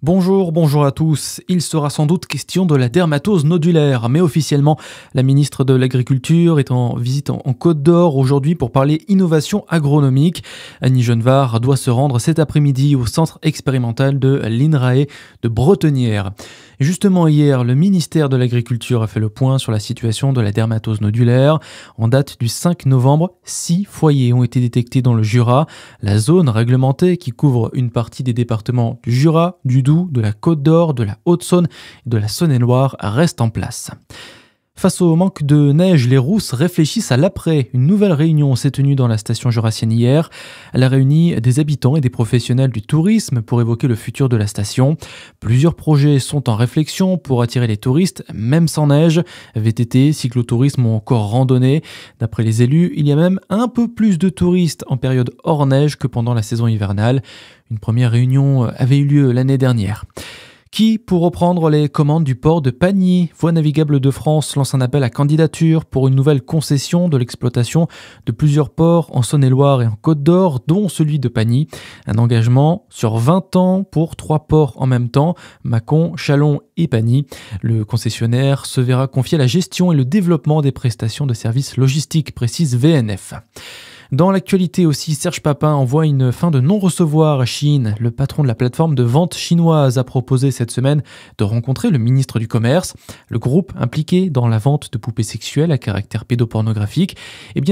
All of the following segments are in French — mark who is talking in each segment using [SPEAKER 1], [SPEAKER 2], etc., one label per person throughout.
[SPEAKER 1] Bonjour à tous. Il sera sans doute question de la dermatose nodulaire, mais officiellement, la ministre de l'Agriculture est en visite en Côte d'Or aujourd'hui pour parler innovation agronomique. Annie Genevard doit se rendre cet après-midi au centre expérimental de l'INRAE de Bretenière. Et justement hier, le ministère de l'Agriculture a fait le point sur la situation de la dermatose nodulaire. En date du 5 novembre, 6 foyers ont été détectés dans le Jura. La zone réglementée qui couvre une partie des départements du Jura, du Doubs, de la Côte d'Or, de la Haute-Saône et de la Saône-et-Loire reste en place. Face au manque de neige, les Rousses réfléchissent à l'après. Une nouvelle réunion s'est tenue dans la station jurassienne hier. Elle a réuni des habitants et des professionnels du tourisme pour évoquer le futur de la station. Plusieurs projets sont en réflexion pour attirer les touristes, même sans neige. VTT, cyclotourisme ou encore randonnée. D'après les élus, il y a même un peu plus de touristes en période hors neige que pendant la saison hivernale. Une première réunion avait eu lieu l'année dernière. Qui, pour reprendre les commandes du port de Pagny, Voies navigables de France lance un appel à candidature pour une nouvelle concession de l'exploitation de plusieurs ports en Saône-et-Loire et en Côte d'Or, dont celui de Pagny. Un engagement sur 20 ans pour 3 ports en même temps, Mâcon, Châlons et Pagny. Le concessionnaire se verra confier la gestion et le développement des prestations de services logistiques, précise VNF. Dans l'actualité aussi, Serge Papin envoie une fin de non-recevoir à Shein. Le patron de la plateforme de vente chinoise a proposé cette semaine de rencontrer le ministre du Commerce. Le groupe impliqué dans la vente de poupées sexuelles à caractère pédopornographique.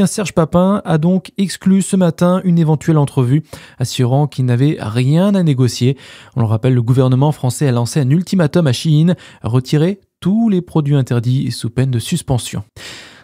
[SPEAKER 1] Serge Papin a donc exclu ce matin une éventuelle entrevue, assurant qu'il n'avait rien à négocier. On le rappelle, le gouvernement français a lancé un ultimatum à Shein, retirer tous les produits interdits sous peine de suspension.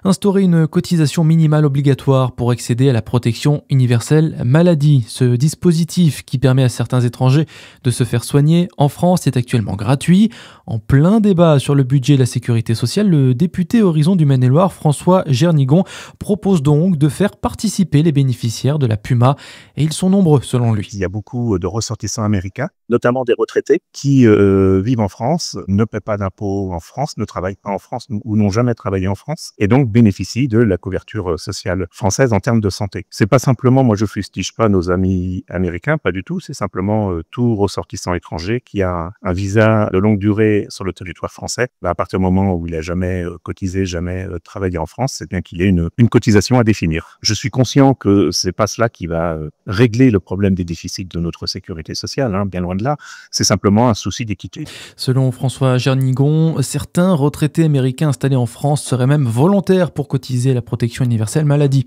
[SPEAKER 1] Instaurer une cotisation minimale obligatoire pour accéder à la protection universelle maladie. Ce dispositif qui permet à certains étrangers de se faire soigner en France est actuellement gratuit. En plein débat sur le budget de la sécurité sociale, le député Horizon du Maine-et-Loire, François Gernigon, propose donc de faire participer les bénéficiaires de la PUMA. Et ils sont nombreux selon lui.
[SPEAKER 2] Il y a beaucoup de ressortissants américains, notamment des retraités, qui vivent en France, ne paient pas d'impôts en France, ne travaillent pas en France ou n'ont jamais travaillé en France, et donc bénéficient de la couverture sociale française en termes de santé. C'est pas simplement, moi je fustige pas nos amis américains, pas du tout, c'est simplement tout ressortissant étranger qui a un visa de longue durée sur le territoire français. À partir du moment où il a jamais cotisé, jamais travaillé en France, c'est bien qu'il y ait une cotisation à définir. Je suis conscient que c'est pas cela qui va régler le problème des déficits de notre sécurité sociale, bien loin de là, c'est simplement un souci d'équité.
[SPEAKER 1] Selon François Gernigon, certains retraités américains installés en France seraient même volontaires pour cotiser à la protection universelle maladie.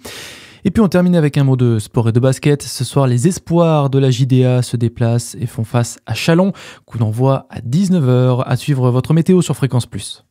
[SPEAKER 1] Et puis on termine avec un mot de sport et de basket. Ce soir, les espoirs de la JDA se déplacent et font face à Châlons. Coup d'envoi à 19h. À suivre votre météo sur Fréquence Plus.